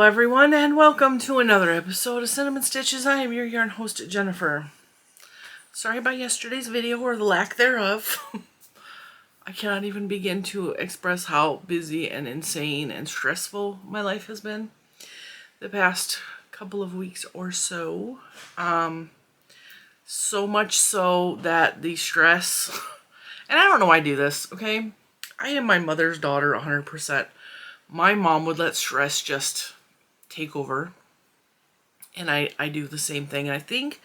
Hello everyone and welcome to another episode of Cinnamon Stitches. I am your yarn host, Jennifer. Sorry about yesterday's video or the lack thereof. I cannot even begin to express how busy and insane and stressful my life has been the past couple of weeks or so. So much so that the stress, and I don't know why I do this, okay? I am my mother's daughter 100%. My mom would let stress just take over, and I do the same thing. And I think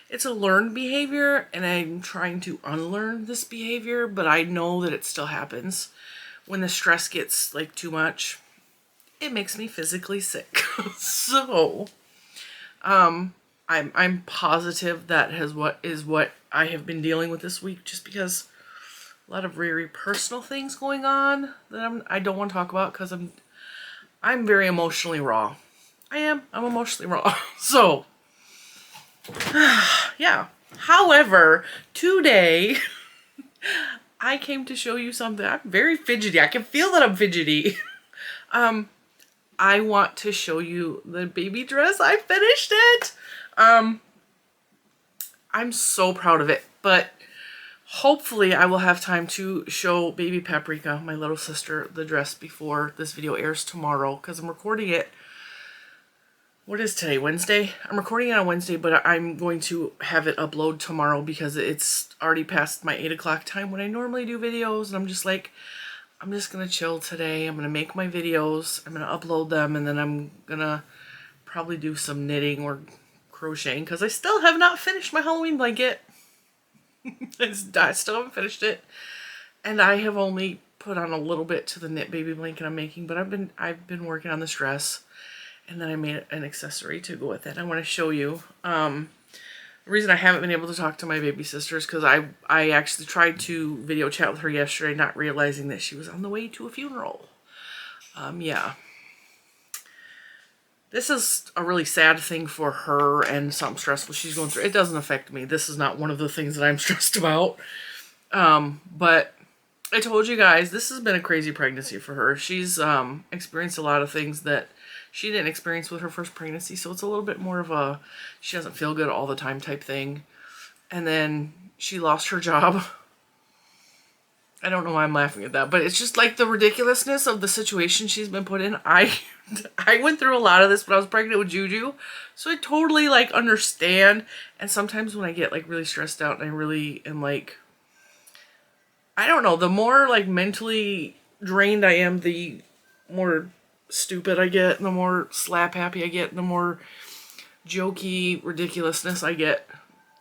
it's a learned behavior, and I'm trying to unlearn this behavior, but I know that it still happens. When the stress gets like too much, it makes me physically sick. So, I'm positive that is what I have been dealing with this week, just because a lot of very personal things going on that I don't want to talk about because I'm very emotionally raw. I'm emotionally raw. So, yeah. However, today I came to show you something. I'm very fidgety. I can feel that I'm fidgety. I want to show you the baby dress. I finished it. I'm so proud of it, but hopefully I will have time to show baby Paprika, my little sister, the dress before this video airs tomorrow, because I'm recording it. What is today? Wednesday? I'm recording it on Wednesday, but I'm going to have it upload tomorrow because it's already past my 8 o'clock time when I normally do videos, and I'm just like, I'm just going to chill today. I'm going to make my videos. I'm going to upload them, and then I'm going to probably do some knitting or crocheting because I still have not finished my Halloween blanket. I still haven't finished it, and I have only put on a little bit to the knit baby blanket I'm making, but I've been working on this dress, and then I made an accessory to go with it. I want to show you. The reason I haven't been able to talk to my baby sister is because I actually tried to video chat with her yesterday, not realizing that she was on the way to a funeral. Yeah. This is a really sad thing for her and something stressful she's going through. It doesn't affect me. This is not one of the things that I'm stressed about. But I told you guys, this has been a crazy pregnancy for her. She's experienced a lot of things that she didn't experience with her first pregnancy. So it's a little bit more of a, she doesn't feel good all the time type thing. And then she lost her job. I don't know why I'm laughing at that, but it's just like the ridiculousness of the situation she's been put in. I went through a lot of this when I was pregnant with Juju, so I totally like understand. And sometimes when I get like really stressed out and I really am like, I don't know, the more like mentally drained I am, the more stupid I get, and the more slap happy I get, and the more jokey ridiculousness I get,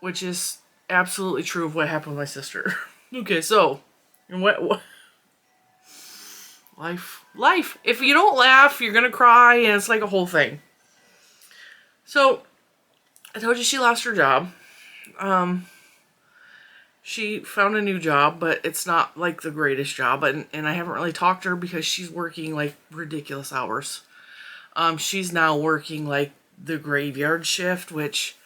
which is absolutely true of what happened with my sister. Okay, so and what life. If you don't laugh, you're gonna cry, and it's like a whole thing. So I told you she lost her job. She found a new job, but it's not like the greatest job, and I haven't really talked to her because she's working like ridiculous hours. She's now working like the graveyard shift, which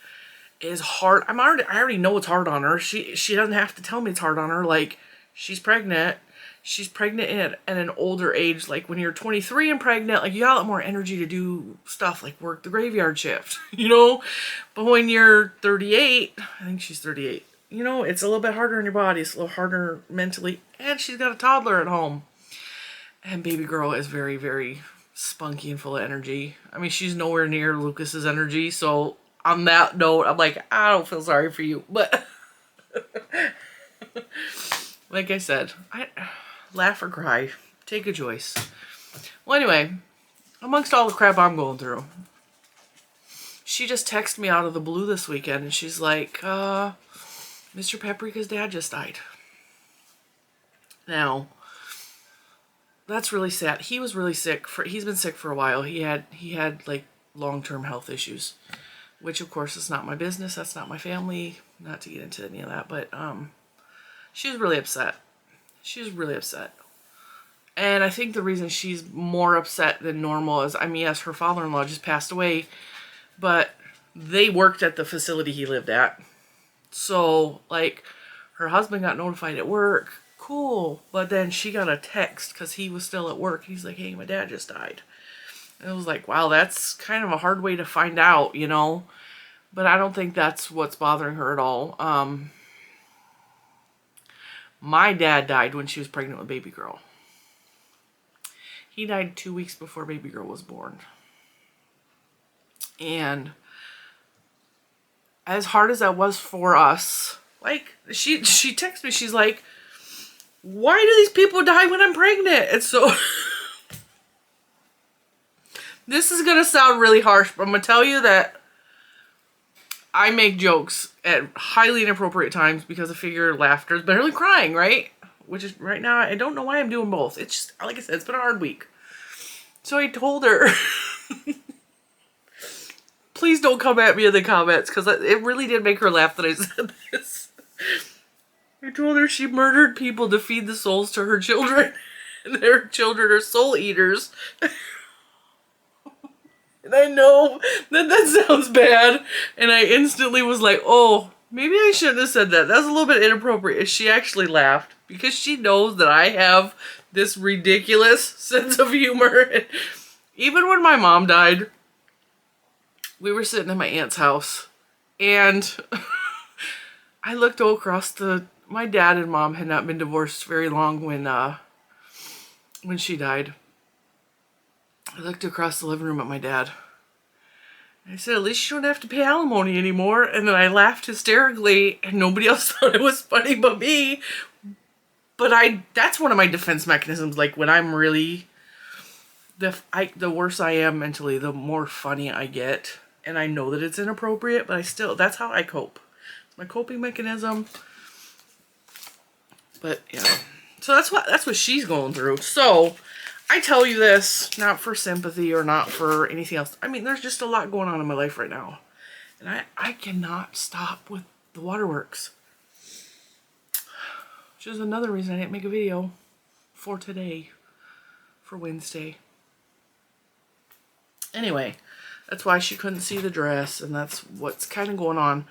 is hard. I already know it's hard on her. She doesn't have to tell me it's hard on her. Like, she's pregnant. She's pregnant at an older age. Like, when you're 23 and pregnant, like, you got a lot more energy to do stuff like work the graveyard shift, you know? But when you're 38, I think she's 38, you know, it's a little bit harder on your body. It's a little harder mentally. And she's got a toddler at home. And baby girl is very, very spunky and full of energy. I mean, she's nowhere near Lucas's energy. So on that note, I'm like, I don't feel sorry for you. But like I said, I laugh or cry. Take a choice. Well, anyway, amongst all the crap I'm going through, she just texted me out of the blue this weekend, and she's like, Mr. Paprika's dad just died. Now, that's really sad. He was really sick. He's been sick for a while. He had like long-term health issues, which of course is not my business. That's not my family. Not to get into any of that, but she was really upset. She was really upset. And I think the reason she's more upset than normal is, I mean, yes, her father-in-law just passed away, but they worked at the facility he lived at. So, like, her husband got notified at work. Cool. But then she got a text because he was still at work. He's like, hey, my dad just died. And it was like, wow, that's kind of a hard way to find out, you know. But I don't think that's what's bothering her at all. My dad died when she was pregnant with baby girl. He died 2 weeks before baby girl was born. And as hard as that was for us, like, she texted me, she's like, why do these people die when I'm pregnant? And so, this is going to sound really harsh, but I'm going to tell you that I make jokes at highly inappropriate times because I figure laughter is better than crying, right? Which is, right now, I don't know why I'm doing both. It's just, like I said, it's been a hard week. So I told her, please don't come at me in the comments, because it really did make her laugh that I said this. I told her she murdered people to feed the souls to her children. And their children are soul eaters. And I know that sounds bad. And I instantly was like, oh, maybe I shouldn't have said that. That was a little bit inappropriate. And she actually laughed because she knows that I have this ridiculous sense of humor. And even when my mom died, we were sitting at my aunt's house. And I looked across my dad and mom had not been divorced very long when she died. I looked across the living room at my dad. I said, at least you don't have to pay alimony anymore. And then I laughed hysterically, and nobody else thought it was funny but me. But that's one of my defense mechanisms. Like, when I'm really, the worse I am mentally, the more funny I get. And I know that it's inappropriate, but that's how I cope. It's my coping mechanism. But, yeah. So that's what she's going through. So I tell you this, not for sympathy or not for anything else. I mean, there's just a lot going on in my life right now. And I cannot stop with the waterworks. Which is another reason I didn't make a video for today, for Wednesday. Anyway, that's why she couldn't see the dress, and that's what's kind of going on.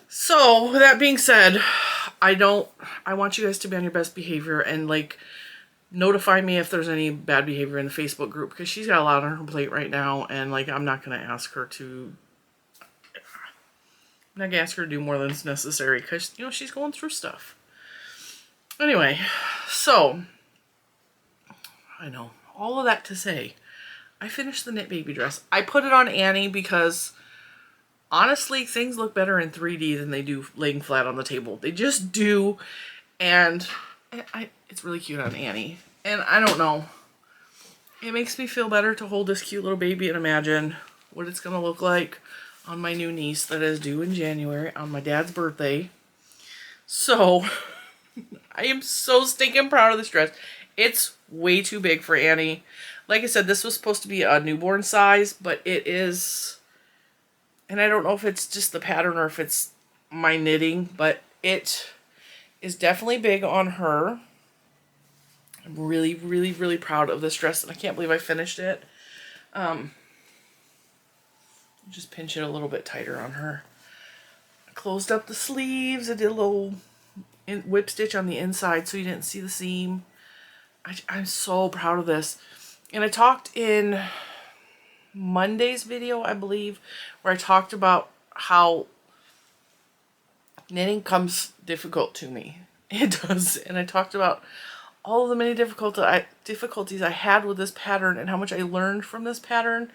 So, with that being said, I want you guys to be on your best behavior and, like, notify me if there's any bad behavior in the Facebook group, because she's got a lot on her plate right now, and, like, I'm not going to ask her to do more than is necessary, because, you know, she's going through stuff. Anyway, so, I know, all of that to say, I finished the knit baby dress. I put it on Annie because, honestly, things look better in 3D than they do laying flat on the table. They just do, and it's really cute on Annie. And I don't know. It makes me feel better to hold this cute little baby and imagine what it's going to look like on my new niece that is due in January on my dad's birthday. So, I am so stinking proud of this dress. It's way too big for Annie. Like I said, this was supposed to be a newborn size, but it is, and I don't know if it's just the pattern or if it's my knitting, but it is definitely big on her. I'm really, really, really proud of this dress, and I can't believe I finished it. Just pinch it a little bit tighter on her. I closed up the sleeves. I did a little whip stitch on the inside so you didn't see the seam. I'm so proud of this. And I talked in Monday's video, I believe, where I talked about how knitting comes difficult to me. It does. And I talked about all of the many difficulties I had with this pattern and how much I learned from this pattern.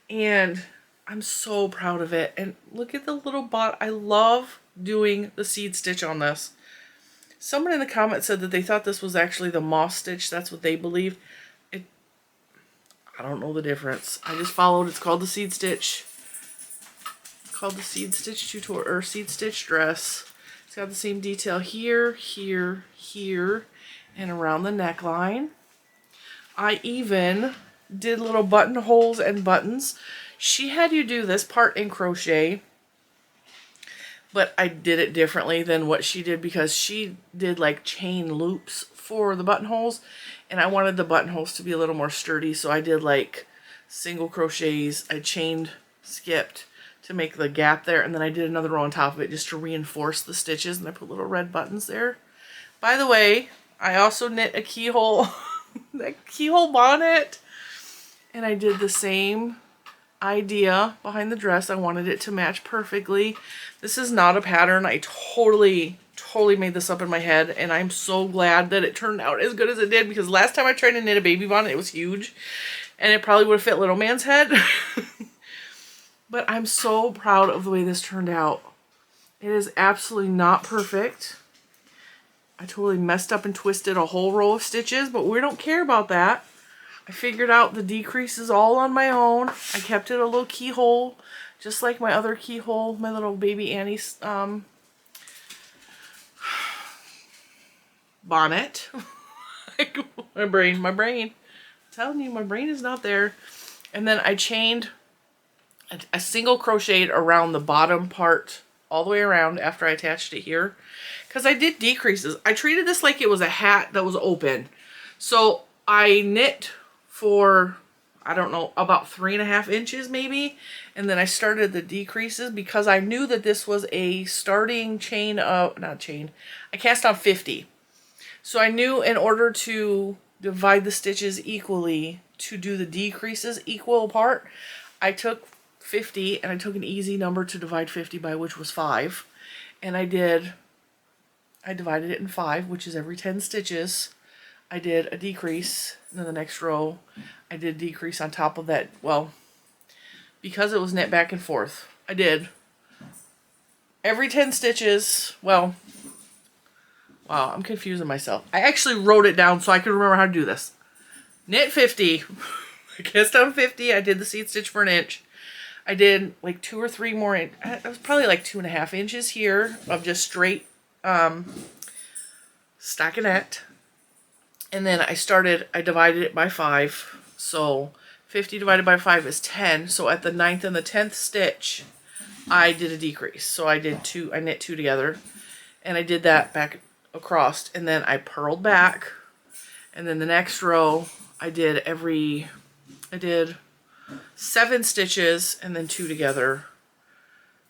And I'm so proud of it. And look at the little bot. I love doing the seed stitch on this. Someone in the comments said that they thought this was actually the moss stitch. That's what they believed. I don't know the difference. I just followed. It's called the seed stitch. It's called the seed stitch tutorial or seed stitch dress. It's got the same detail here, here, here, and around the neckline. I even did little buttonholes and buttons. She had you do this part in crochet, but I did it differently than what she did because she did like chain loops for the buttonholes, and I wanted the buttonholes to be a little more sturdy, so I did like single crochets. I chained, skipped to make the gap there, and then I did another row on top of it just to reinforce the stitches, and I put little red buttons there. By the way, I also knit a keyhole, that keyhole bonnet, And I did the same idea behind the dress. I wanted it to match perfectly. This is not a pattern. I totally made this up in my head, and I'm so glad that it turned out as good as it did, because last time I tried to knit a baby bonnet, it was huge, and it probably would have fit little man's head. But I'm so proud of the way this turned out. It is absolutely not perfect. I totally messed up and twisted a whole row of stitches, but we don't care about that. I figured out the decreases all on my own. I kept it a little keyhole, just like my other keyhole, my little baby Annie's bonnet. my brain. I'm telling you, my brain is not there. And then I chained a single crocheted around the bottom part all the way around after I attached it here, because I did decreases. I treated this like it was a hat that was open. So I knit for, I don't know, about 3.5 inches maybe, and then I started the decreases because I knew that this was a starting chain of, I cast on 50. So I knew in order to divide the stitches equally, to do the decreases equal apart, I took 50 and I took an easy number to divide 50 by, which was 5. And I divided it in 5, which is every 10 stitches. I did a decrease, and then the next row I did decrease on top of that. Well, because it was knit back and forth, I did every 10 stitches. Well, wow, I'm confusing myself. I actually wrote it down so I could remember how to do this. Knit 50, I cast on 50, I did the seed stitch for 1 inch. I did like 2 or 3 more, it was probably like 2.5 inches here of just straight stockinette. And then I divided it by 5. So 50 divided by 5 is 10. So at the 9th and the 10th stitch, I did a decrease. So I knit 2 together, and I did that back across, and then I purled back. And then the next row, I did 7 stitches and then 2 together.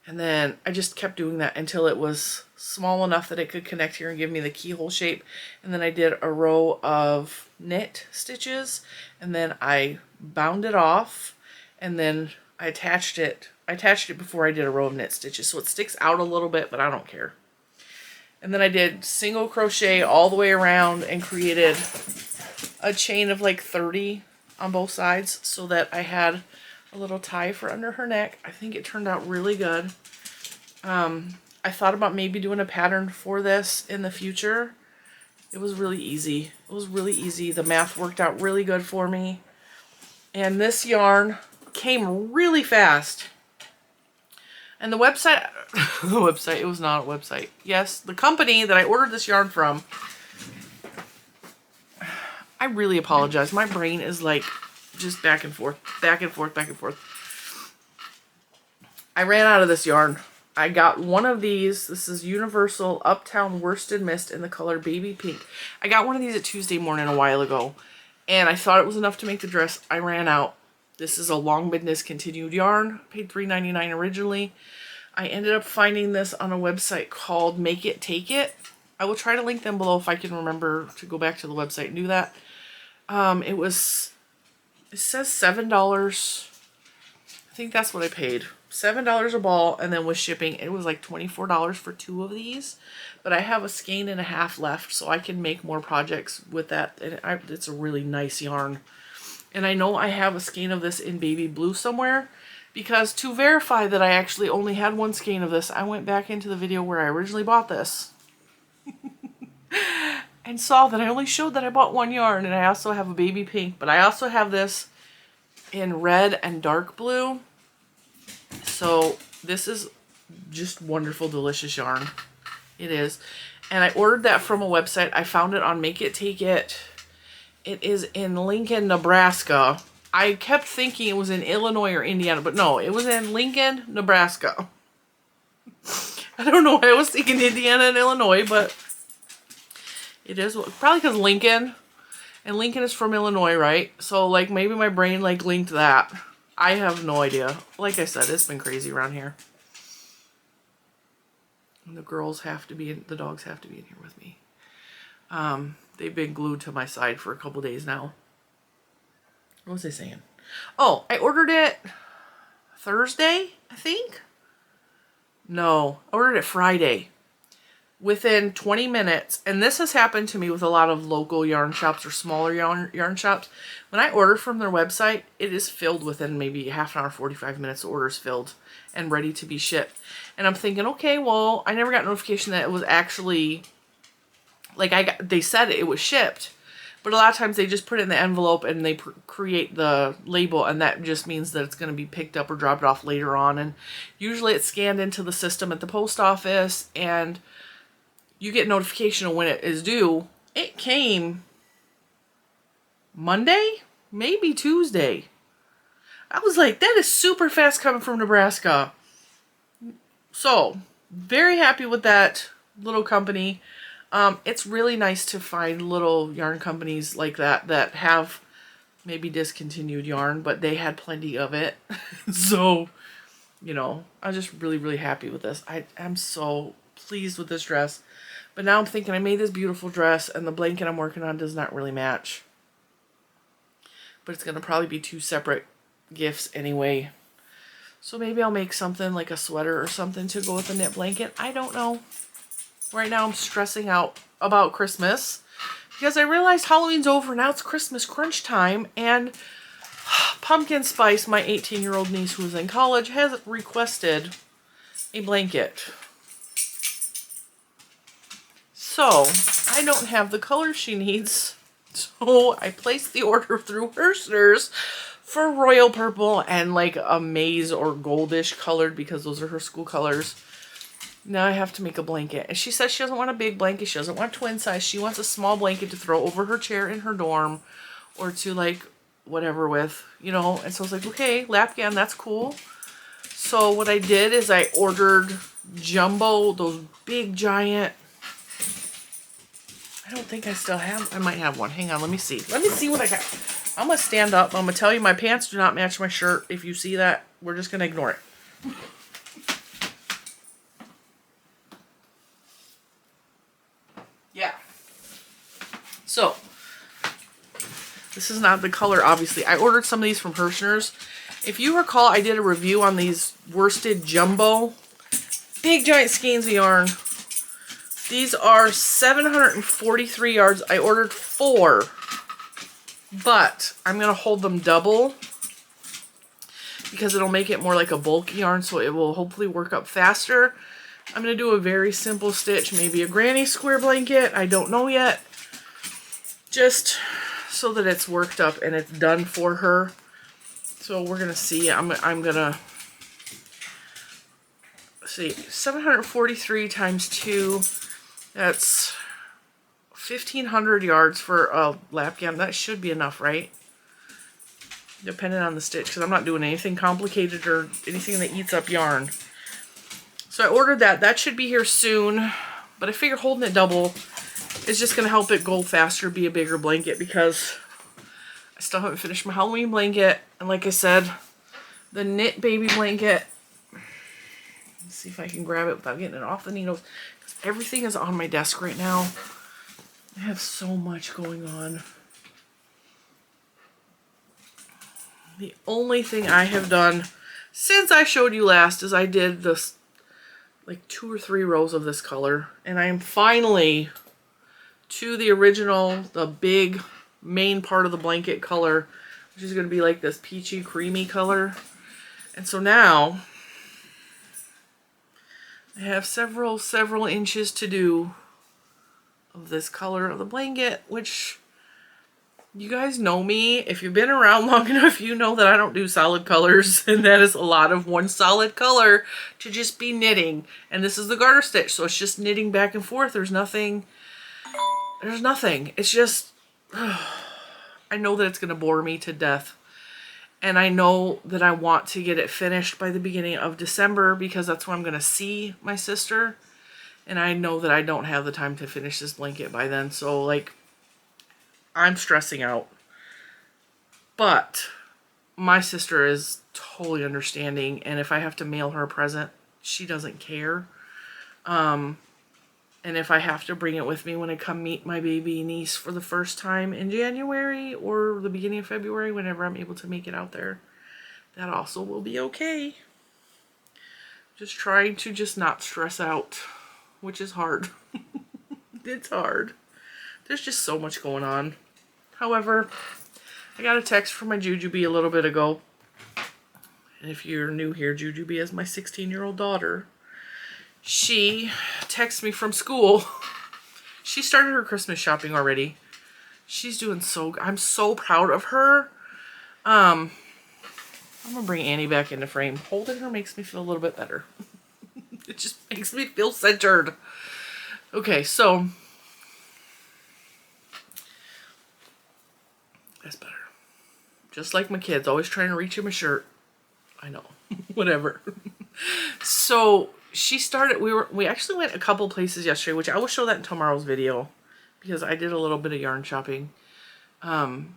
And then I just kept doing that until it was small enough that it could connect here and give me the keyhole shape. And then I did a row of knit stitches, and then I bound it off, and then I attached it. I attached it before I did a row of knit stitches, so it sticks out a little bit, but I don't care. And then I did single crochet all the way around and created a chain of like 30 on both sides so that I had a little tie for under her neck. I think it turned out really good. I thought about maybe doing a pattern for this in the future. It was really easy. It was really easy. The math worked out really good for me. And this yarn came really fast. And the website, it was not a website. Yes, the company that I ordered this yarn from, I really apologize. My brain is like just back and forth, back and forth, back and forth. I ran out of this yarn. I got one of these. This is Universal Uptown Worsted Mist in the color Baby Pink. I got one of these at Tuesday morning a while ago, and I thought it was enough to make the dress. I ran out. This is a long been discontinued yarn. Paid $3.99 originally. I ended up finding this on a website called Make It Take It. I will try to link them below if I can remember to go back to the website and do that. It says $7. I think that's what I paid. $7 a ball, and then with shipping, it was like $24 for 2 of these. But I have a skein and a half left, so I can make more projects with that. And it's a really nice yarn. And I know I have a skein of this in baby blue somewhere, because to verify that I actually only had 1 skein of this, I went back into the video where I originally bought this. And saw that I only showed that I bought 1 yarn, and I also have a baby pink, but I also have this in red and dark blue. So this is just wonderful, delicious yarn. It is. And I ordered that from a website. I found it on Make It Take It. It is in Lincoln, Nebraska. I kept thinking it was in Illinois or Indiana, but no, it was in Lincoln, Nebraska. I don't know why I was thinking Indiana and Illinois, but it is probably because Lincoln, and Lincoln is from Illinois, right? So like maybe my brain like linked that. I have no idea. Like I said, it's been crazy around here. And the dogs have to be in here with me. They've been glued to my side for a couple days now. What was I saying? Oh, I ordered it Thursday, I think. No, I ordered it Friday. Within 20 minutes, and this has happened to me with a lot of local yarn shops or smaller yarn shops. When I order from their website, it is filled within maybe half an hour, 45 minutes. The order is filled and ready to be shipped. And I'm thinking, okay, well, I never got notification that it was actually, like, they said it was shipped. But a lot of times they just put it in the envelope and they create the label, and that just means that it's going to be picked up or dropped off later on. And usually it's scanned into the system at the post office, and you get notification of when it is due. It came Monday, maybe Tuesday. I was like, that is super fast coming from Nebraska. So, very happy with that little company. It's really nice to find little yarn companies like that that have maybe discontinued yarn, but they had plenty of it. So, you know, I'm just really, really happy with this. I'm so pleased with this dress. But now I'm thinking I made this beautiful dress and the blanket I'm working on does not really match. But it's going to probably be 2 separate gifts anyway. So maybe I'll make something like a sweater or something to go with the knit blanket. I don't know. Right now I'm stressing out about Christmas because I realized Halloween's over. Now it's Christmas crunch time, and Pumpkin Spice, my 18-year-old niece who's in college, has requested a blanket. So I don't have the color she needs. So I placed the order through Hershner's for royal purple and like a maize or goldish colored, because those are her school colors. Now I have to make a blanket. And she says she doesn't want a big blanket. She doesn't want twin size. She wants a small blanket to throw over her chair in her dorm or to like whatever with, you know. And so I was like, okay, Lapgan, that's cool. So what I did is I ordered jumbo, those big giant. I don't think I still have. I might have one. Hang on, let me see. Let me see what I got. I'm going to stand up. I'm going to tell you my pants do not match my shirt. If you see that, we're just going to ignore it. Yeah. So, this is not the color, obviously. I ordered some of these from Hershner's. If you recall, I did a review on these worsted jumbo, big giant skeins of yarn. These are 743 yards. I ordered 4, but I'm going to hold them double because it'll make it more like a bulky yarn, so it will hopefully work up faster. I'm going to do a very simple stitch, maybe a granny square blanket. I don't know yet. Just so that it's worked up and it's done for her. So we're going to see. I'm going to see. 743 times 2. That's 1,500 yards for a Lapgan. That should be enough, right? Depending on the stitch, because I'm not doing anything complicated or anything that eats up yarn. So I ordered that. That should be here soon. But I figure holding it double is just going to help it go faster, be a bigger blanket, because I still haven't finished my Halloween blanket. And like I said, the knit baby blanket. Let's see if I can grab it without getting it off the needles. Because everything is on my desk right now. I have so much going on. The only thing I have done since I showed you last is I did this like 2 or 3 rows of this color, and I am finally to the original, the big main part of the blanket color, which is going to be like this peachy creamy color. And so now I have several inches to do of this color of the blanket, which you guys know me. If you've been around long enough, you know that I don't do solid colors, and that is a lot of one solid color to just be knitting. And this is the garter stitch, so it's just knitting back and forth. There's nothing. It's just, I know that it's going to bore me to death. And I know that I want to get it finished by the beginning of December, because that's when I'm going to see my sister. And I know that I don't have the time to finish this blanket by then. So, like, I'm stressing out. But my sister is totally understanding. And if I have to mail her a present, she doesn't care. And if I have to bring it with me when I come meet my baby niece for the first time in January or the beginning of February, whenever I'm able to make it out there, that also will be okay. Just trying to just not stress out, which is hard. It's hard. There's just so much going on. However, I got a text from my Jujubee a little bit ago. And if you're new here, Jujubee is my 16-year-old daughter. She texted me from school. She started her Christmas shopping already. She's doing so good. I'm so proud of her. I'm gonna bring Annie back into frame. Holding her makes me feel a little bit better. It just makes me feel centered. Okay, so that's better. Just like my kids, always trying to reach in my shirt. I know. Whatever. So she started, we actually went a couple places yesterday, which I will show that in tomorrow's video because I did a little bit of yarn shopping. We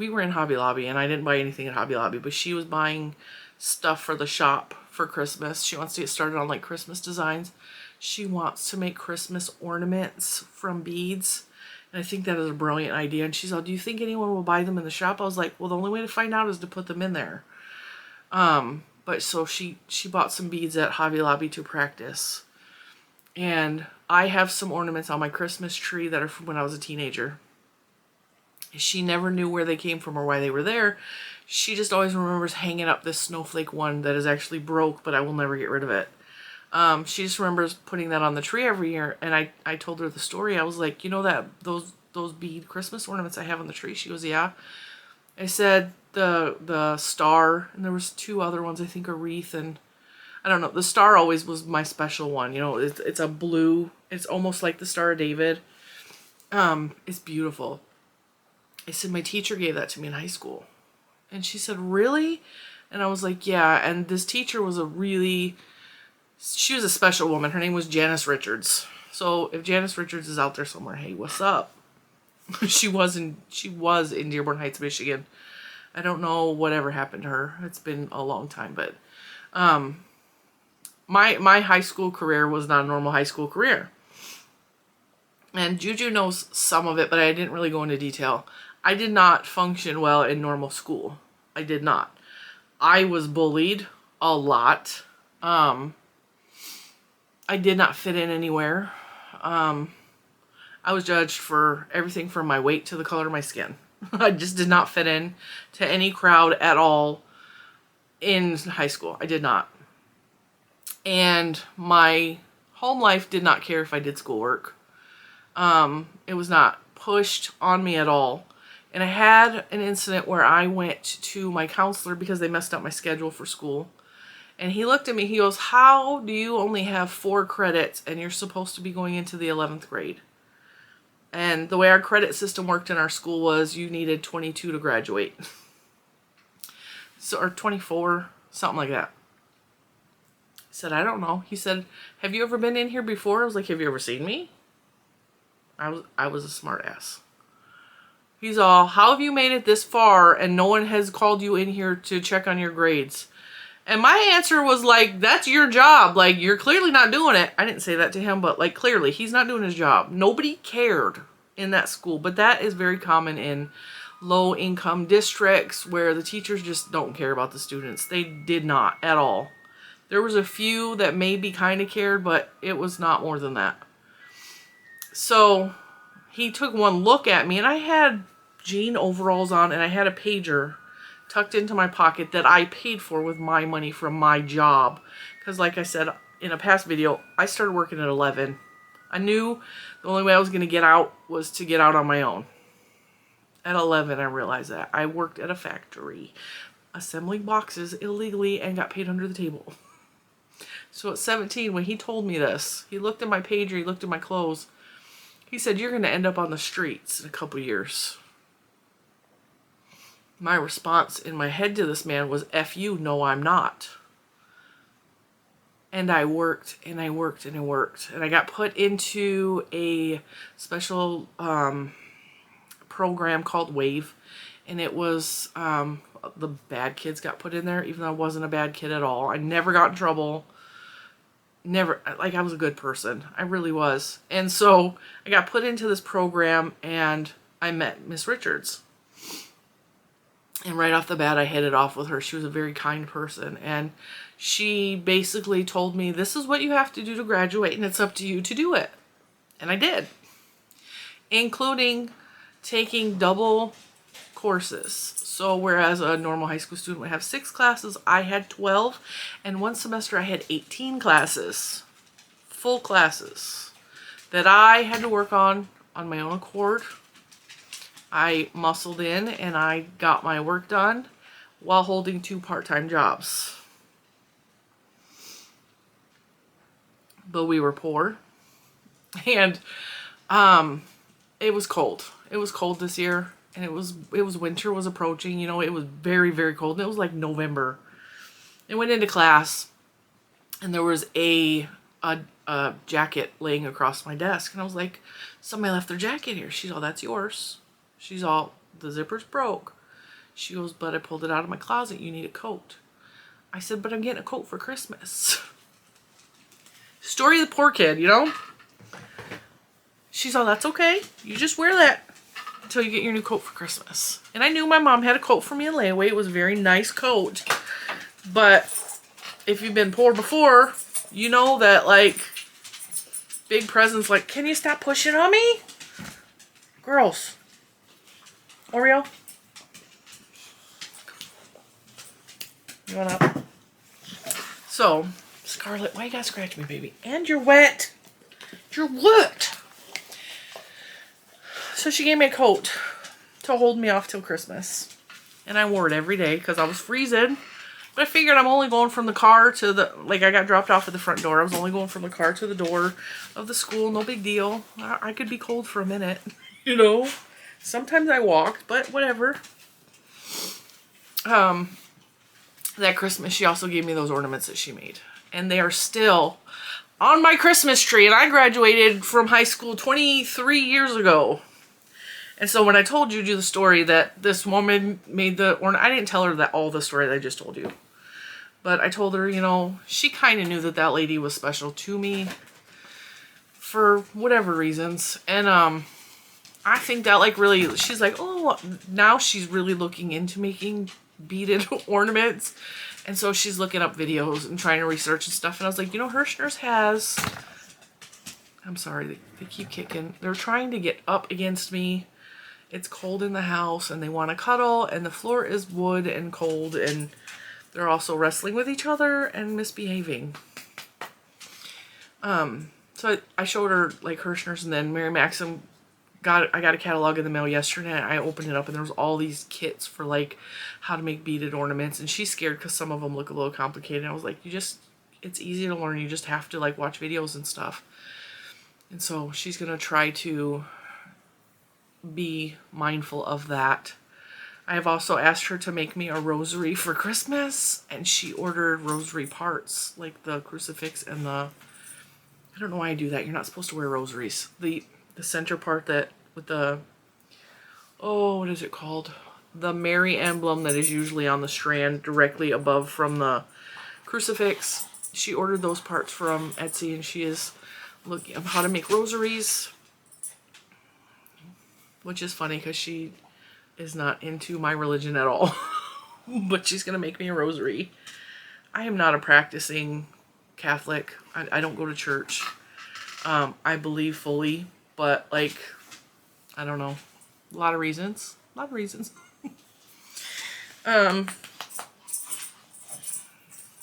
were in Hobby Lobby and I didn't buy anything at Hobby Lobby, but she was buying stuff for the shop for Christmas. She wants to get started on like Christmas designs. She wants to make Christmas ornaments from beads. And I think that is a brilliant idea. And she's like, do you think anyone will buy them in the shop? I was like, well, the only way to find out is to put them in there. But so she bought some beads at Hobby Lobby to practice. And I have some ornaments on my Christmas tree that are from when I was a teenager. She never knew where they came from or why they were there. She just always remembers hanging up this snowflake one that is actually broke, but I will never get rid of it. She just remembers putting that on the tree every year. And I told her the story. I was like, you know that those bead Christmas ornaments I have on the tree? She goes, yeah. I said the star, and there was two other ones, I think a wreath, and I don't know. The star always was my special one. You know, it's a blue. It's almost like the Star of David. It's beautiful. I said, my teacher gave that to me in high school. And she said, really? And I was like, yeah. And this teacher was she was a special woman. Her name was Janice Richards. So if Janice Richards is out there somewhere, hey, what's up? She was in Dearborn Heights, Michigan. I don't know whatever happened to her. It's been a long time, but my high school career was not a normal high school career. And Juju knows some of it, but I didn't really go into detail. I did not function well in normal school. I did not. I was bullied a lot. I did not fit in anywhere. I was judged for everything from my weight to the color of my skin. I just did not fit in to any crowd at all in high school. I did not. And my home life did not care if I did schoolwork. It was not pushed on me at all. And I had an incident where I went to my counselor because they messed up my schedule for school. And he looked at me, he goes, how do you only have 4 credits and you're supposed to be going into the 11th grade? And the way our credit system worked in our school was you needed 22 to graduate. So, or 24, something like that. I said, I don't know. He said, have you ever been in here before? I was like, have you ever seen me? I was a smart ass. He's all, how have you made it this far and no one has called you in here to check on your grades? And my answer was like, that's your job. Like, you're clearly not doing it. I didn't say that to him, but like, clearly he's not doing his job. Nobody cared in that school, but that is very common in low income districts where the teachers just don't care about the students. They did not at all. There was a few that maybe kind of cared, but it was not more than that. So he took one look at me and I had jean overalls on and I had a pager tucked into my pocket that I paid for with my money from my job. Because like I said in a past video, I started working at 11. I knew the only way I was going to get out was to get out on my own. At 11, I realized that. I worked at a factory assembling boxes illegally and got paid under the table. So at 17, when he told me this, he looked at my pager, he looked at my clothes. He said, you're going to end up on the streets in a couple years. My response in my head to this man was, F you, no I'm not. And I worked and I worked and I worked. And I got put into a special program called WAVE. And it was, the bad kids got put in there, even though I wasn't a bad kid at all. I never got in trouble. never, like, I was a good person. I really was. And so I got put into this program and I met Miss Richards. And right off the bat, I hit it off with her. She was a very kind person. And she basically told me, this is what you have to do to graduate, and it's up to you to do it. And I did. Including taking double courses. So whereas a normal high school student would have 6 classes, I had 12. And one semester I had 18 classes. Full classes. That I had to work on my own accord. I muscled in and I got my work done while holding 2 part-time jobs. But we were poor. And it was cold. It was cold this year. And it was winter was approaching. You know, it was very, very cold. And it was like November. I went into class and there was a jacket laying across my desk. And I was like, somebody left their jacket here. She's all, that's yours. She's all, the zipper's broke. She goes, but I pulled it out of my closet. You need a coat. I said, but I'm getting a coat for Christmas. Story of the poor kid, you know? She's all, that's okay. You just wear that until you get your new coat for Christmas. And I knew my mom had a coat for me in layaway. It was a very nice coat. But if you've been poor before, you know that, like, big presents like, can you stop pushing on me? Girls. Oreo? You want up? So, Scarlett, why you gotta scratch me, baby? And you're wet. You're wet. So she gave me a coat to hold me off till Christmas. And I wore it every day because I was freezing. But I figured I'm only going from the car to the, like, I got dropped off at the front door. I was only going from the car to the door of the school. No big deal. I could be cold for a minute, you know? Sometimes I walked, but whatever. That Christmas, she also gave me those ornaments that she made. And they are still on my Christmas tree. And I graduated from high school 23 years ago. And so when I told you the story that this woman made the ornament, I didn't tell her that all the story that I just told you. But I told her, you know, she kind of knew that that lady was special to me for whatever reasons. And I think that, like, really, she's like, oh, now she's really looking into making beaded ornaments. And so she's looking up videos and trying to research and stuff. And I was like, you know, Hirschner's has, I'm sorry, they keep kicking. They're trying to get up against me. It's cold in the house and they want to cuddle and the floor is wood and cold and they're also wrestling with each other and misbehaving. So I showed her, like, Hirschner's, and then Mary Maxim I got a catalog in the mail yesterday. I opened it up and there was all these kits for, like, how to make beaded ornaments, and she's scared because some of them look a little complicated. I was like, it's easy to learn. You just have to, like, watch videos and stuff. And so she's gonna try to be mindful of that. I have also asked her to make me a rosary for Christmas, and she ordered rosary parts, like the crucifix and the, I don't know why I do that. You're not supposed to wear rosaries. The center part that with the, oh, what is it called? The Mary emblem that is usually on the strand directly above from the crucifix. She ordered those parts from Etsy, and she is looking at how to make rosaries, which is funny because she is not into my religion at all. But she's going to make me a rosary. I am not a practicing Catholic. I don't go to church. I believe fully, but, like, I don't know. A lot of reasons. A lot of reasons.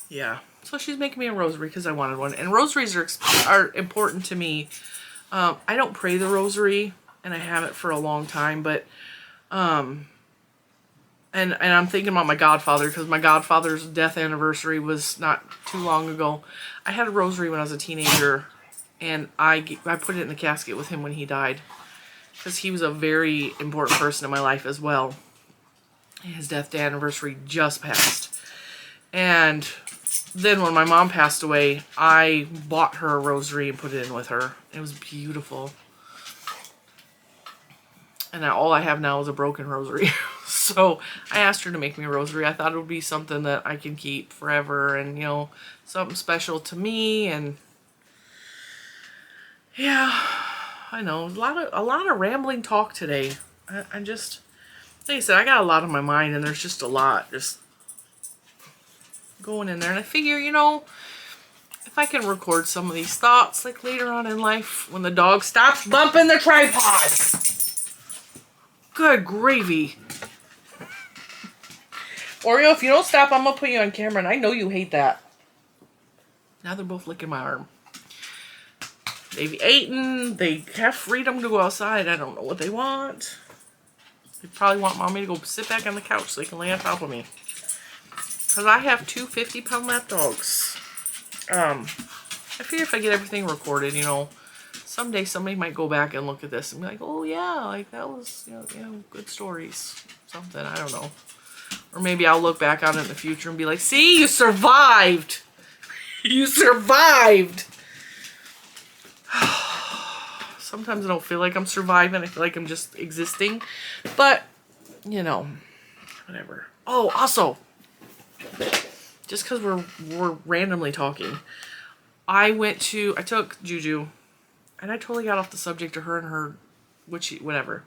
Yeah. So she's making me a rosary because I wanted one. And rosaries are important to me. I don't pray the rosary, and I haven't for a long time, but and I'm thinking about my godfather because my godfather's death anniversary was not too long ago. I had a rosary when I was a teenager, and I put it in the casket with him when he died because he was a very important person in my life as well. His death anniversary just passed. And then when my mom passed away, I bought her a rosary and put it in with her. It was beautiful. And all I have now is a broken rosary. So I asked her to make me a rosary. I thought it would be something that I can keep forever and, you know, something special to me. And Yeah, I know. A lot of rambling talk today. I'm just, like I said, I got a lot on my mind, and there's just a lot just going in there. And I figure, you know, if I can record some of these thoughts, like later on in life, when the dog stops bumping the tripod. Good gravy. Oreo, if you don't stop, I'm gonna put you on camera, and I know you hate that. Now they're both licking my arm. They've eaten. They have freedom to go outside. I don't know what they want. They probably want mommy to go sit back on the couch so they can lay on top of me. Because I have two 50-pound lap dogs. I figure if I get everything recorded, you know, someday somebody might go back and look at this and be like, oh yeah, like that was, you know, good stories. Something, I don't know. Or maybe I'll look back on it in the future and be like, see, you survived. You survived. Sometimes I don't feel like I'm surviving. I feel like I'm just existing. But, you know, whatever. Oh, also, just because we're randomly talking, I took Juju, and I totally got off the subject of her and her, whatever.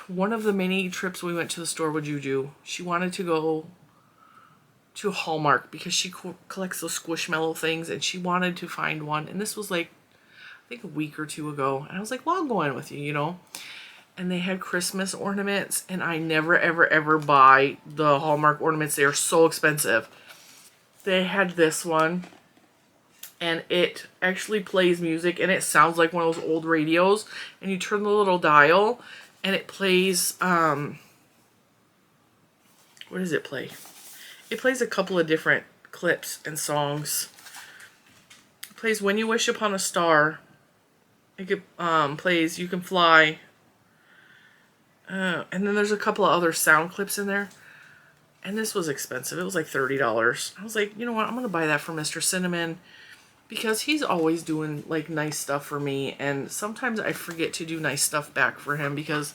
One of the many trips we went to the store with Juju, she wanted to go to Hallmark because she collects those Squishmallow things, and she wanted to find one. And this was like, I think a week or two ago. And I was like, well, I'll go in with you, you know. And they had Christmas ornaments, and I never, ever, ever buy the Hallmark ornaments. They are so expensive. They had this one, and it actually plays music, and it sounds like one of those old radios. And you turn the little dial, and it plays, what does it play? It plays a couple of different clips and songs. It plays When You Wish Upon a Star. It plays You Can Fly. And then there's a couple of other sound clips in there. And this was expensive. It was like $30. I was like, you know what? I'm going to buy that for Mr. Cinnamon. Because he's always doing like nice stuff for me. And sometimes I forget to do nice stuff back for him. Because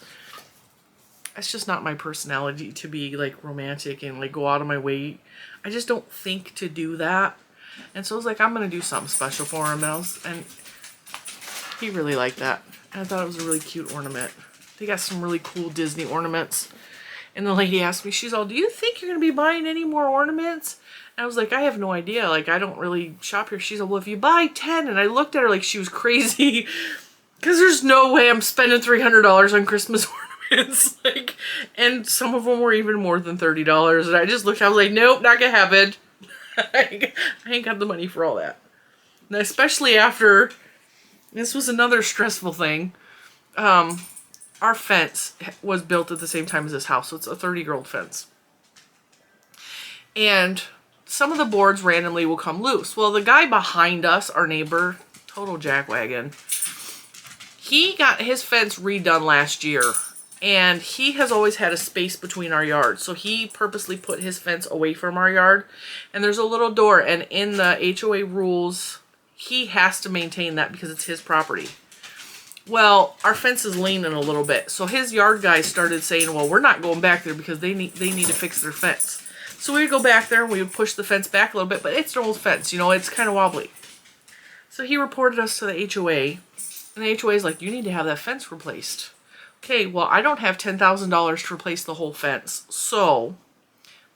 it's just not my personality to be like romantic and like go out of my way. I just don't think to do that. And so I was like, I'm going to do something special for him. And he really liked that. And I thought it was a really cute ornament. They got some really cool Disney ornaments. And the lady asked me, she's all, do you think you're going to be buying any more ornaments? And I was like, I have no idea. Like, I don't really shop here. She's all, well, if you buy 10. And I looked at her like she was crazy. Because there's no way I'm spending $300 on Christmas ornaments. Like, and some of them were even more than $30. And I just looked, I was like, nope, not going to happen. I ain't got the money for all that. And especially after, this was another stressful thing. Our fence was built at the same time as this house, so it's a 30-year-old fence. And some of the boards randomly will come loose. Well, the guy behind us, our neighbor, total jackwagon, he got his fence redone last year. And he has always had a space between our yards. So he purposely put his fence away from our yard. And there's a little door, and in the HOA rules, he has to maintain that because it's his property. Well, our fence is leaning a little bit. So his yard guys started saying, well, we're not going back there because they need to fix their fence. So we would go back there and we would push the fence back a little bit, but it's an old fence, you know, it's kind of wobbly. So he reported us to the HOA, and the HOA is like, you need to have that fence replaced. Okay, well, I don't have $10,000 to replace the whole fence, so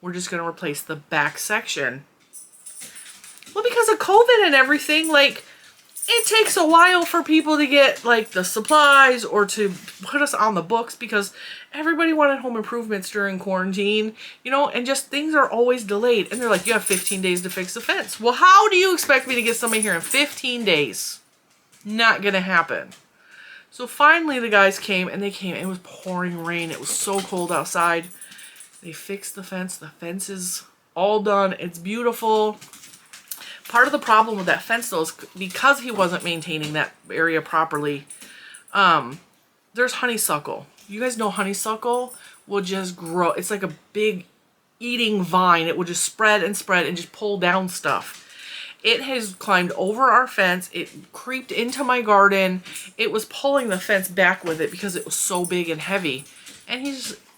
we're just going to replace the back section. Well, because of COVID and everything, like, it takes a while for people to get, like, the supplies or to put us on the books because everybody wanted home improvements during quarantine, you know, and just things are always delayed. And they're like, you have 15 days to fix the fence. Well, how do you expect me to get somebody here in 15 days? Not going to happen. So finally the guys came, and they came. It was pouring rain. It was so cold outside. They fixed the fence. The fence is all done. It's beautiful. Part of the problem with that fence, though, is because he wasn't maintaining that area properly, there's honeysuckle. You guys know honeysuckle will just grow. It's like a big eating vine. It will just spread and spread and just pull down stuff. It has climbed over our fence. It creeped into my garden. It was pulling the fence back with it because it was so big and heavy. And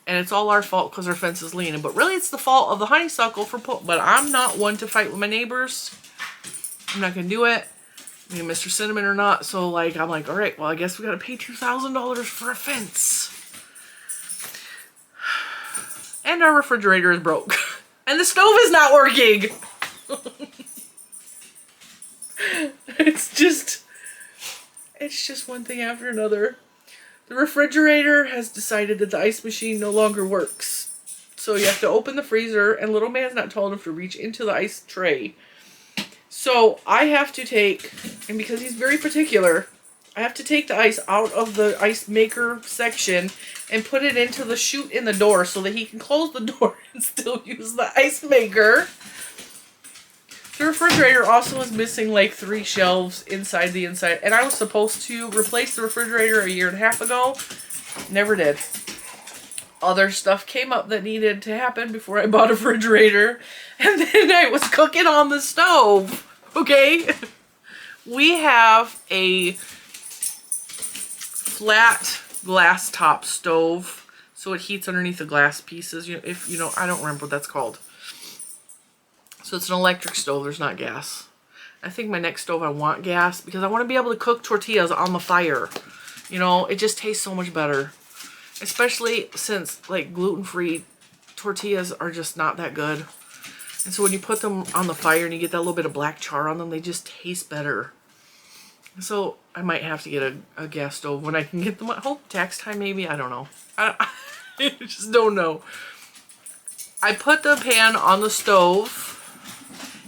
it's all our fault because our fence is leaning. But really, it's the fault of the honeysuckle but I'm not one to fight with my neighbors. I'm not going to do it. me and Mr. Cinnamon or not. So like, I'm like, all right, well, I guess we got to pay $2,000 for a fence. And our refrigerator is broke. And the stove is not working. It's just one thing after another. The refrigerator has decided that the ice machine no longer works. So you have to open the freezer, and little man's not tall enough to reach into the ice tray. So I have to take, and because he's very particular, I have to take the ice out of the ice maker section and put it into the chute in the door so that he can close the door and still use the ice maker. The refrigerator also is missing like 3 shelves inside the inside. And I was supposed to replace the refrigerator a year and a half ago. Never did. Other stuff came up that needed to happen before I bought a refrigerator. And then I was cooking on the stove. Okay? We have a flat glass top stove. So it heats underneath the glass pieces. If you know, I don't remember what that's called. So it's an electric stove, there's not gas. I think my next stove I want gas because I want to be able to cook tortillas on the fire. You know, it just tastes so much better. Especially since like gluten-free tortillas are just not that good. And so when you put them on the fire and you get that little bit of black char on them, they just taste better. So I might have to get a gas stove when I can get them. I hope tax time maybe, I don't know. I just don't know. I put the pan on the stove.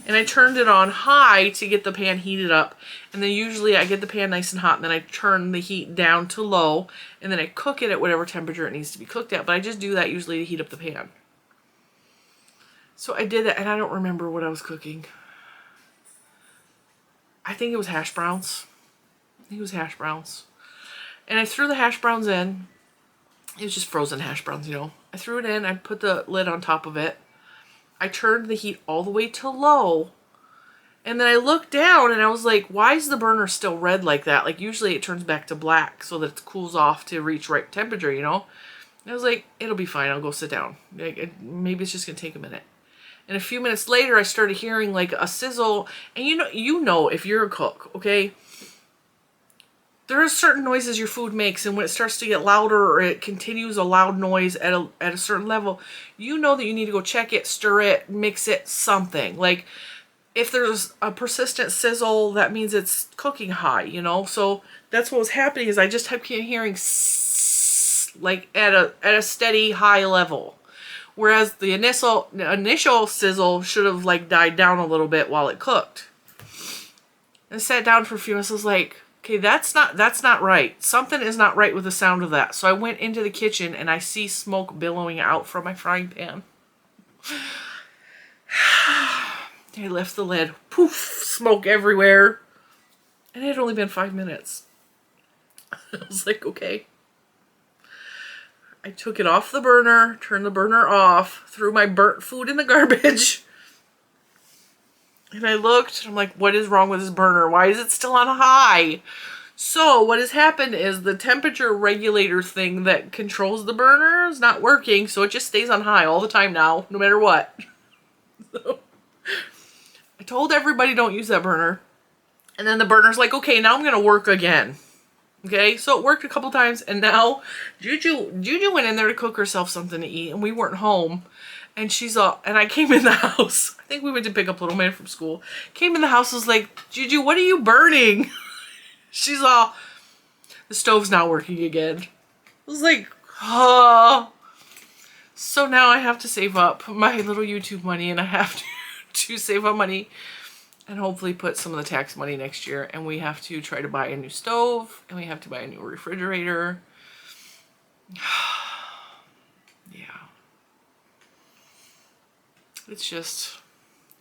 And I turned it on high to get the pan heated up. And then usually I get the pan nice and hot. And then I turn the heat down to low. And then I cook it at whatever temperature it needs to be cooked at. But I just do that usually to heat up the pan. So I did that. And I don't remember what I was cooking. I think it was hash browns. And I threw the hash browns in. It was just frozen hash browns, you know. I threw it in. I put the lid on top of it. I turned the heat all the way to low, and then I looked down and I was like, why is the burner still red like that? Like usually it turns back to black so that it cools off to reach right temperature, you know? And I was like, it'll be fine. I'll go sit down. Maybe it's just going to take a minute. And a few minutes later, I started hearing like a sizzle. And you know if you're a cook, okay? There are certain noises your food makes, and when it starts to get louder or it continues a loud noise at a certain level, you know that you need to go check it, stir it, mix it, something. Like, if there's a persistent sizzle, that means it's cooking high, you know? So that's what was happening is I just kept hearing like at a steady high level. Whereas the initial sizzle should have like died down a little bit while it cooked. And sat down for a few minutes, I was like, okay, that's not right. Something is not right with the sound of that. So I went into the kitchen and I see smoke billowing out from my frying pan. I left the lid. Poof! Smoke everywhere. And it had only been 5 minutes. I was like, okay. I took it off the burner, turned the burner off, threw my burnt food in the garbage. And I looked, and I'm like, what is wrong with this burner? Why is it still on high? So what has happened is the temperature regulator thing that controls the burner is not working, so it just stays on high all the time now, no matter what. So I told everybody don't use that burner. And then the burner's like, okay, now I'm going to work again. Okay, so it worked a couple times, and now Juju went in there to cook herself something to eat, and we weren't home. And and I came in the house. I think we went to pick up little man from school. Came in the house, was like, Juju, what are you burning? She's all, the stove's not working again. I was like, oh. So now I have to save up my little YouTube money, and I have to save up money and hopefully put some of the tax money next year. And we have to try to buy a new stove, and we have to buy a new refrigerator. It's just,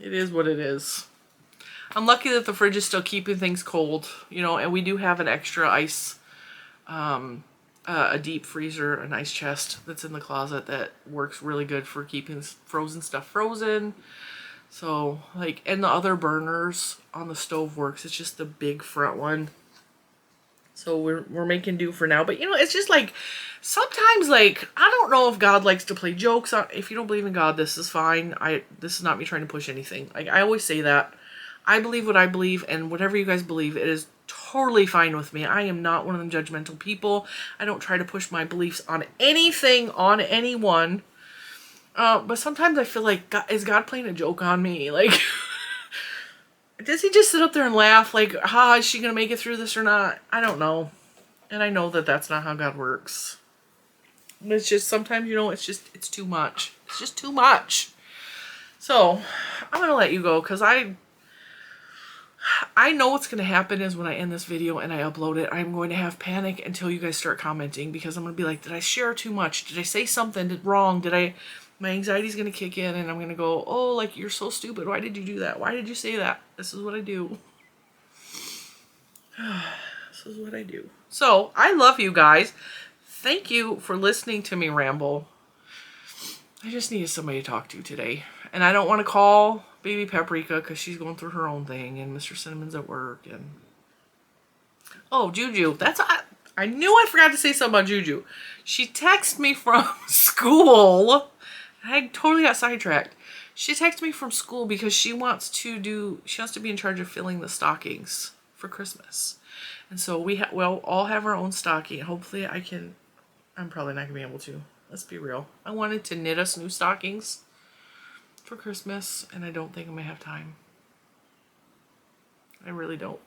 it is what it is. I'm lucky that the fridge is still keeping things cold, you know, and we do have an extra ice, a deep freezer, an ice chest that's in the closet that works really good for keeping frozen stuff frozen. So, like, and the other burners on the stove works. It's just the big front one. So we're making do for now. But, you know, it's just like, sometimes, like, I don't know if God likes to play jokes. If you don't believe in God, this is fine. This is not me trying to push anything. Like, I always say that. I believe what I believe, and whatever you guys believe, it is totally fine with me. I am not one of them judgmental people. I don't try to push my beliefs on anything, on anyone. But sometimes I feel like, God, is God playing a joke on me? Like, does he just sit up there and laugh? Like, is she going to make it through this or not? I don't know. And I know that that's not how God works. It's just, sometimes, you know, it's too much. It's just too much. So, I'm going to let you go because I know what's going to happen is when I end this video and I upload it, I'm going to have panic until you guys start commenting because I'm going to be like, did I share too much? Did I say something wrong? My anxiety's going to kick in and I'm going to go, oh, like, you're so stupid. Why did you do that? Why did you say that? This is what I do. This is what I do. So, I love you guys. Thank you for listening to me ramble. I just needed somebody to talk to today. And I don't want to call baby Paprika because she's going through her own thing and Mr. Cinnamon's at work. And oh, Juju. I knew I forgot to say something about Juju. She texted me from school. I totally got sidetracked. She texted me from school because she wants to be in charge of filling the stockings for Christmas. And so we'll all have our own stocking. Hopefully I'm probably not going to be able to. Let's be real. I wanted to knit us new stockings for Christmas, and I don't think I'm going to have time. I really don't.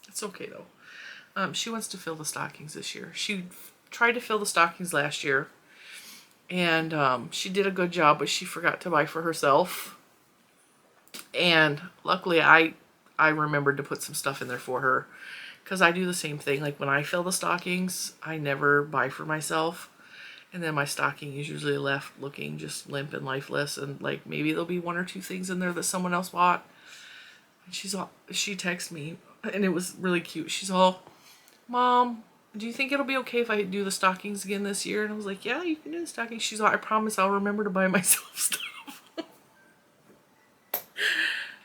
It's okay, though. She wants to fill the stockings this year. She tried to fill the stockings last year, and she did a good job, but she forgot to buy for herself. And luckily, I remembered to put some stuff in there for her, because I do the same thing. Like, when I fill the stockings, I never buy for myself. And then my stocking is usually left looking just limp and lifeless. And like maybe there'll be one or two things in there that someone else bought. And she texted me and it was really cute. She's all, Mom, do you think it'll be okay if I do the stockings again this year? And I was like, yeah, you can do the stockings. She's all, I promise I'll remember to buy myself stuff.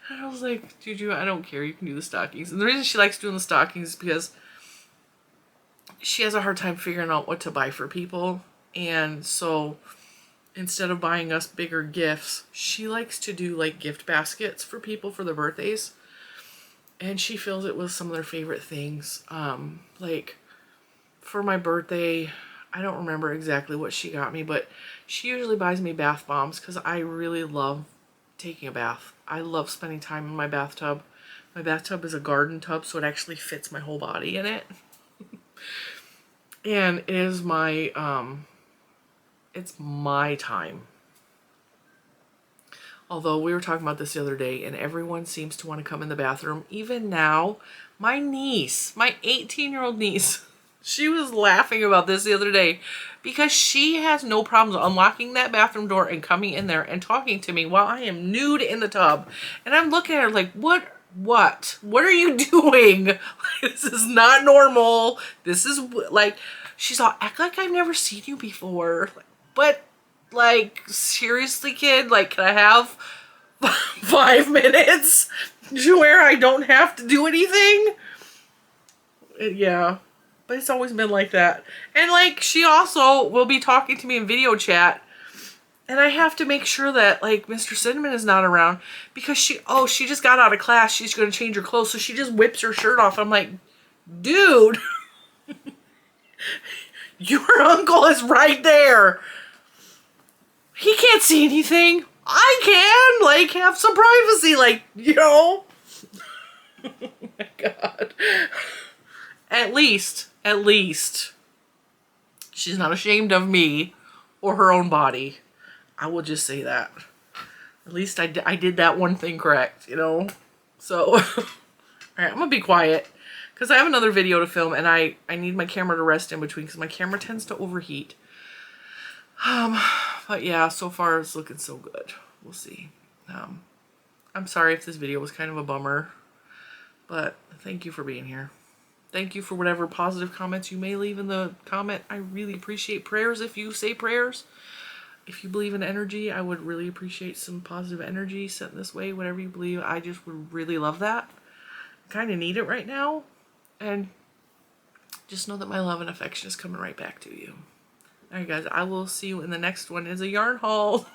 And I was like, Juju, I don't care. You can do the stockings. And the reason she likes doing the stockings is because she has a hard time figuring out what to buy for people. And so instead of buying us bigger gifts, she likes to do like gift baskets for people for their birthdays. And she fills it with some of their favorite things. Like for my birthday, I don't remember exactly what she got me, but she usually buys me bath bombs because I really love taking a bath. I love spending time in my bathtub. My bathtub is a garden tub, so it actually fits my whole body in it. And it is it's my time. Although we were talking about this the other day and everyone seems to want to come in the bathroom. Even now, my niece, my 18-year-old niece, she was laughing about this the other day because she has no problems unlocking that bathroom door and coming in there and talking to me while I am nude in the tub. And I'm looking at her like, what are you doing? This is not normal. This is like, she's all, act like I've never seen you before. But like, seriously, kid, like, can I have 5 minutes to where I don't have to do anything? Yeah, but it's always been like that. And like, she also will be talking to me in video chat, and I have to make sure that like Mr. Cinnamon is not around because she just got out of class. She's going to change her clothes. So she just whips her shirt off. I'm like, dude, your uncle is right there. He can't see anything. I can, like, have some privacy, like, you know. Oh my God. At least, she's not ashamed of me or her own body. I will just say that. At least I did that one thing correct, you know. So, all right, I'm going to be quiet because I have another video to film and I need my camera to rest in between because my camera tends to overheat. But yeah, so far it's looking so good. We'll see. I'm sorry if this video was kind of a bummer, but thank you for being here. Thank you for whatever positive comments you may leave in the comment. I really appreciate prayers if you say prayers. If you believe in energy, I would really appreciate some positive energy sent this way, whatever you believe. I just would really love that. I kind of need it right now. And just know that my love and affection is coming right back to you. Alright guys, I will see you in the next one. It's a yarn haul.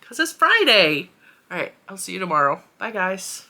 Because it's Friday. All right, I'll see you tomorrow. Bye, guys.